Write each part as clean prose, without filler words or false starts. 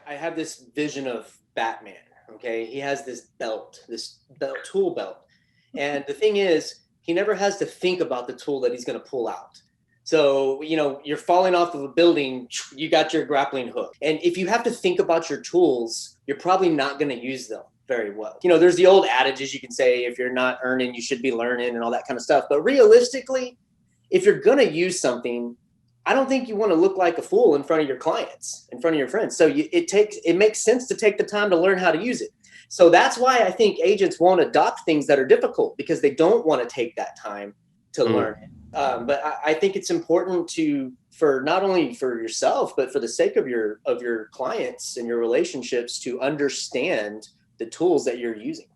I have this vision of Batman. Okay, he has this belt, tool belt, and the thing is, he never has to think about the tool that he's going to pull out. So, you're falling off of a building, you got your grappling hook. And if you have to think about your tools, you're probably not going to use them very well. There's the old adages you can say, if you're not earning, you should be learning and all that kind of stuff. But realistically, if you're going to use something, I don't think you want to look like a fool in front of your clients, in front of your friends. So it makes sense to take the time to learn how to use it. So that's why I think agents won't adopt things that are difficult, because they don't want to take that time to learn it. But I think it's important for not only for yourself, but for the sake of your clients and your relationships, to understand the tools that you're using.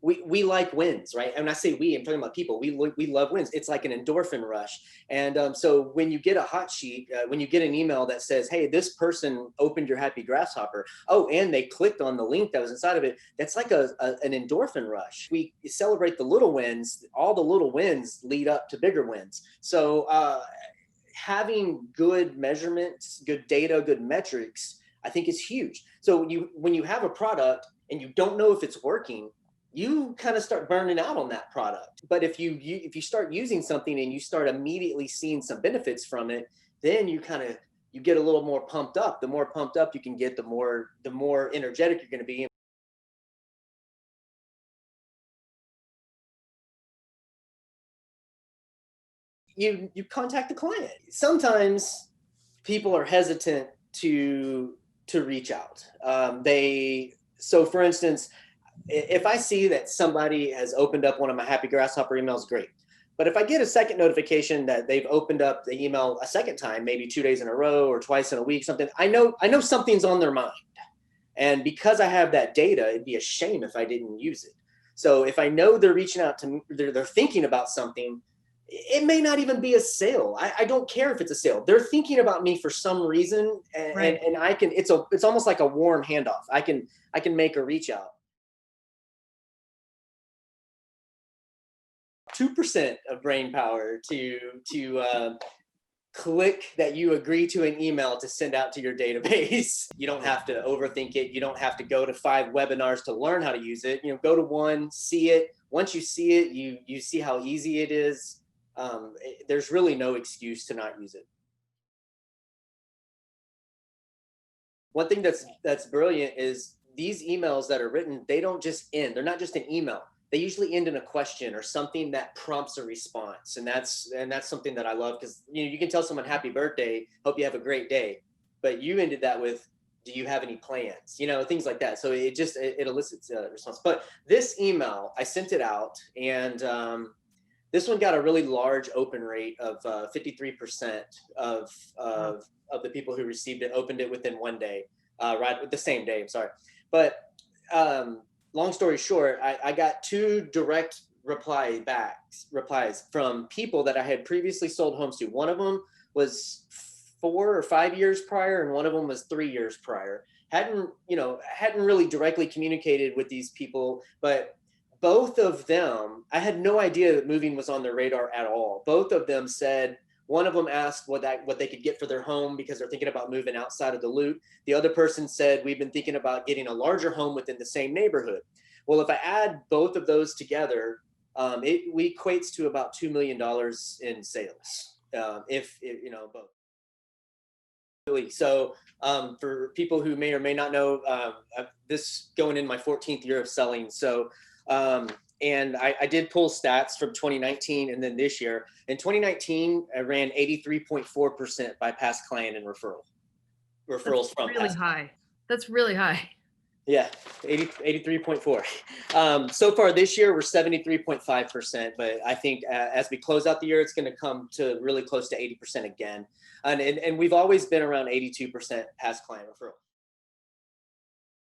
We like wins, right? And when I say we, I'm talking about people. We love wins. It's like an endorphin rush. And so when you get a hot sheet, when you get an email that says, "Hey, this person opened your Happy Grasshopper," oh, and they clicked on the link that was inside of it, that's like an endorphin rush. We celebrate the little wins. All the little wins lead up to bigger wins. So having good measurements, good data, good metrics, I think is huge. So when you have a product and you don't know if it's working, you kind of start burning out on that product. But if you start using something and you start immediately seeing some benefits from it, then you get a little more pumped up. The more pumped up you can get, the more energetic you're going to be. You contact the client. Sometimes people are hesitant to reach out. So for instance, if I see that somebody has opened up one of my Happy Grasshopper emails, great. But if I get a second notification that they've opened up the email a second time, maybe 2 days in a row or twice in a week, something, I know something's on their mind. And because I have that data, it'd be a shame if I didn't use it. So if I know they're reaching out to me, they're thinking about something, it may not even be a sale. I don't care if it's a sale. They're thinking about me for some reason, and, Right. and I can. It's almost like a warm handoff. I can make a reach out. 2% of brain power to click that you agree to an email to send out to your database. You don't have to overthink it. You don't have to go to 5 webinars to learn how to use it. Go to one, see it. Once you see it, you see how easy it is. There's really no excuse to not use it. One thing that's brilliant is these emails that are written, they don't just end. They're not just an email. They usually end in a question or something that prompts a response. And that's something that I love, because you can tell someone happy birthday, hope you have a great day. But you ended that with, do you have any plans? Things like that. So it elicits a response. But this email, I sent it out, and this one got a really large open rate of 53% of, Wow. of of the people who received it opened it within one day, right, the same day. I'm sorry, but long story short, I got two direct replies from people that I had previously sold homes to. One of them was 4 or 5 years prior, and one of them was 3 years prior. Hadn't really directly communicated with these people, but both of them, I had no idea that moving was on their radar at all. Both of them said, one of them asked what they could get for their home because they're thinking about moving outside of the loop. The other person said, we've been thinking about getting a larger home within the same neighborhood. Well, if I add both of those together, it equates to about $2 million in sales. If both. Really. So for people who may or may not know, this going in my 14th year of selling. So and I did pull stats from 2019 and then this year. In 2019, I ran 83.4% by past client and That's referrals from really past clients. high. That's really high. Yeah, 83.4. So far this year, we're 73.5%, but I think as we close out the year, it's going to come to really close to 80% again. And we've always been around 82% past client referral.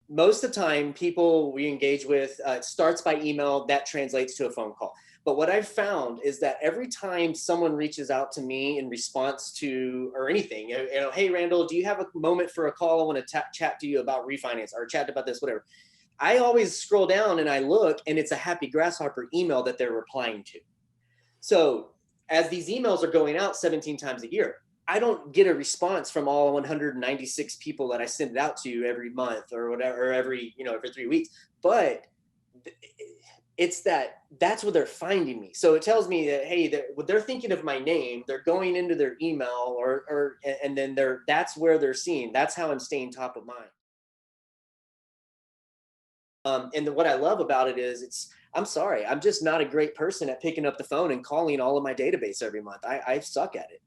Most of the time, people we engage with, it starts by email, that translates to a phone call. But what I've found is that every time someone reaches out to me in response to or anything, hey Randall, do you have a moment for a call? I want to chat to you about refinance or chat about this, whatever. I always scroll down and I look, and it's a Happy Grasshopper email that they're replying to. So as these emails are going out 17 times a year, I don't get a response from all 196 people that I send it out to every month or whatever, or every, every 3 weeks. But it's that's where they're finding me. So it tells me that, hey, they're thinking of my name, they're going into their email and then that's where they're seeing, that's how I'm staying top of mind. What I love about it is I'm sorry, I'm just not a great person at picking up the phone and calling all of my database every month. I suck at it.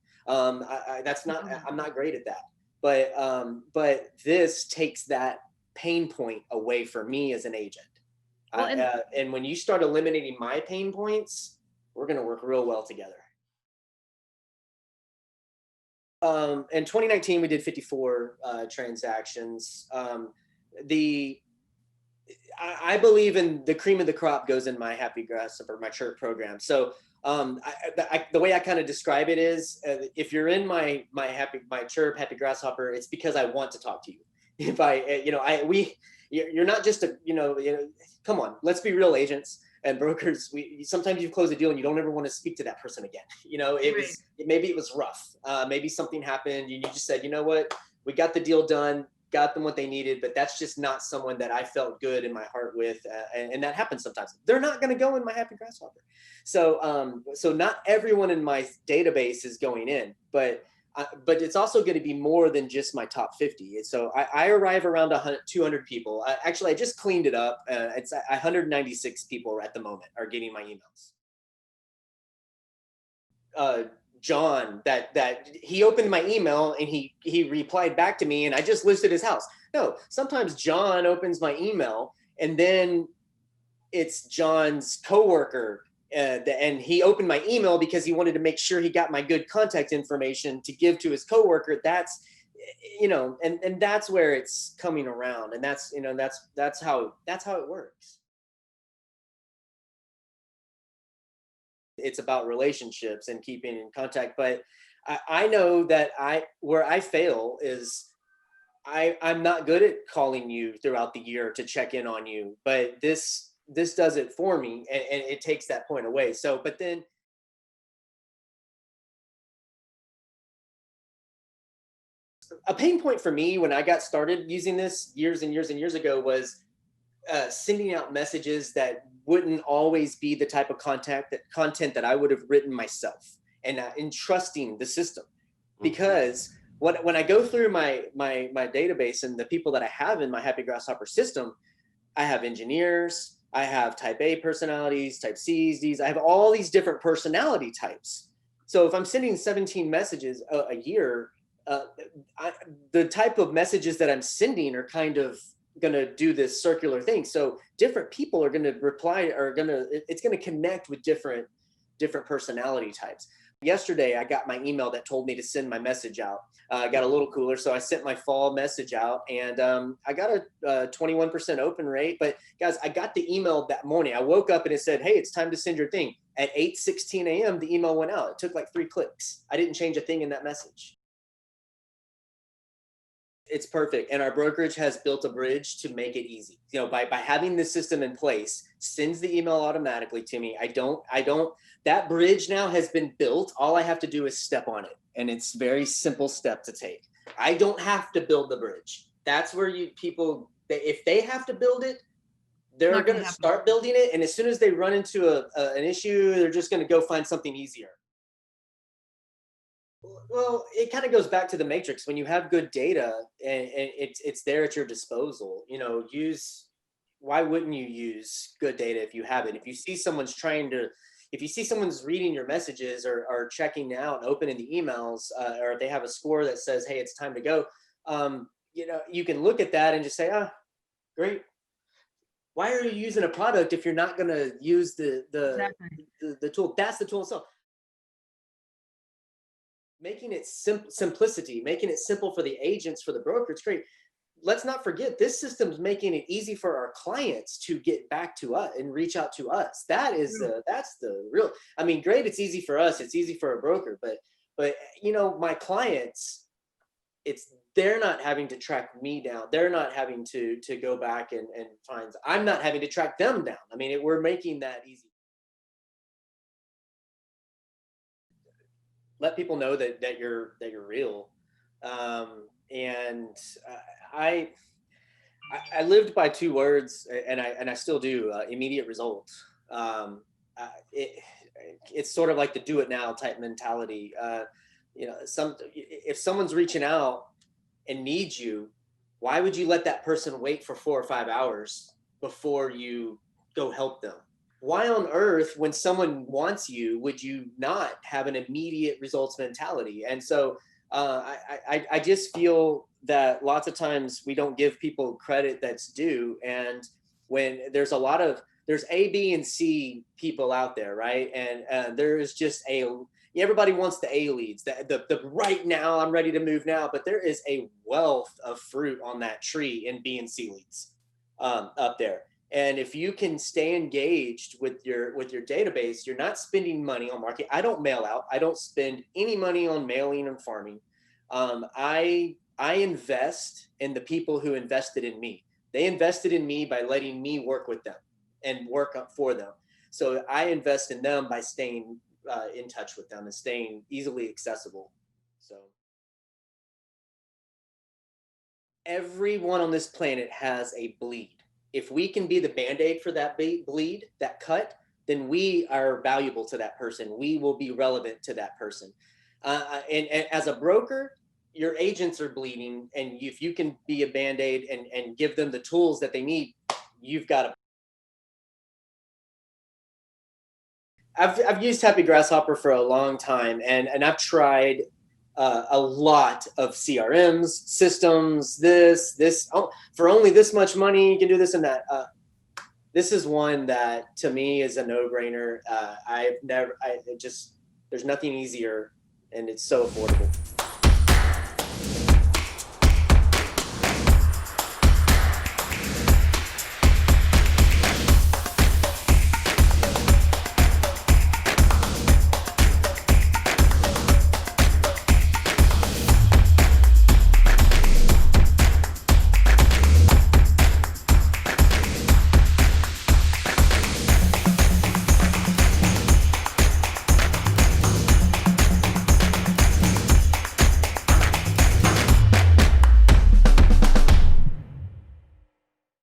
That's not, I'm not great at that. But this takes that pain point away for me as an agent. Well, And when you start eliminating my pain points, we're going to work real well together. In 2019, we did 54 transactions. I believe in the cream of the crop goes in my Happy Grasshopper, my chirp program. So the way I kind of describe it is, if you're in my chirp Happy Grasshopper, it's because I want to talk to you. If you're not just come on, let's be real, agents and brokers. Sometimes you close a deal and you don't ever want to speak to that person again. Maybe it was rough. Maybe something happened and you just said, you know what, we got the deal done, got them what they needed, but that's just not someone that I felt good in my heart with. And that happens sometimes. They're not going to go in my Happy Grasshopper. So not everyone in my database is going in, but it's also going to be more than just my top 50. So I arrive around 200 people. Actually, I just cleaned it up. It's 196 people at the moment are getting my emails. John, that he opened my email and he replied back to me and I just listed his house. No, sometimes John opens my email and then it's John's coworker and he opened my email because he wanted to make sure he got my good contact information to give to his coworker. That's, and that's where it's coming around, and that's how it works. It's about relationships and keeping in contact. But I know that where I fail is I'm not good at calling you throughout the year to check in on you, but this does it for me, and it takes that point away. So, but then a pain point for me when I got started using this years and years and years ago was sending out messages that wouldn't always be the type of content that I would have written myself, and entrusting the system. Because when I go through my database and the people that I have in my Happy Grasshopper system, I have engineers, I have type A personalities, type C's, D's, I have all these different personality types. So if I'm sending 17 messages a year, the type of messages that I'm sending are kind of going to do this circular thing. So different people are going to reply, it's going to connect with different personality types. Yesterday, I got my email that told me to send my message out. I got a little cooler, so I sent my fall message out, and I got a 21% open rate. But guys, I got the email that morning. I woke up and it said, hey, it's time to send your thing. At 8:16 a.m., the email went out. It took like 3 clicks. I didn't change a thing in that message. It's perfect. And our brokerage has built a bridge to make it easy. By having this system in place, sends the email automatically to me. That bridge now has been built. All I have to do is step on it. And it's a very simple step to take. I don't have to build the bridge. That's where if they have to build it, they're going to start building it. And as soon as they run into an issue, they're just going to go find something easier. Well, it kind of goes back to the matrix. When you have good data and it's there at your disposal, why wouldn't you use good data if you have it? If you see someone's reading your messages or checking out and opening the emails, or they have a score that says, hey, it's time to go, you can look at that and just say, great. Why are you using a product if you're not going to use the tool? That's the tool itself. Making it simplicity, making it simple for the agents, for the broker, it's great. Let's not forget, this system's making it easy for our clients to get back to us and reach out to us. That's the real, great, it's easy for us, it's easy for a broker, but my clients, they're not having to track me down. They're not having to go back and find, I'm not having to track them down. We're making that easy. let people know that you're real. And I I lived by two words, and I still do. Immediate results. It it's sort of like the do it now type mentality. If someone's reaching out and needs you, why would you let that person wait for 4 or 5 hours before you go help them? Why on earth, when someone wants you, would you not have an immediate results mentality? And so I just feel that lots of times we don't give people credit that's due. And when there's A, B, and C people out there, right? And there is just everybody wants the A leads, the right now, I'm ready to move now, but there is a wealth of fruit on that tree in B and C leads up there. And if you can stay engaged with your database, you're not spending money on marketing. I don't mail out. I don't spend any money on mailing and farming. I invest in the people who invested in me. They invested in me by letting me work with them and work up for them. So I invest in them by staying in touch with them and staying easily accessible. So everyone on this planet has a bleed. If we can be the Band-Aid for that bleed, that cut, then we are valuable to that person. We will be relevant to that person. And as a broker, your agents are bleeding. And if you can be a Band-Aid and give them the tools that they need, you've got a. I've used Happy Grasshopper for a long time, and I've tried a lot of CRMs, systems, for only this much money, you can do this and that. This is one that to me is a no-brainer. There's nothing easier, and it's so affordable.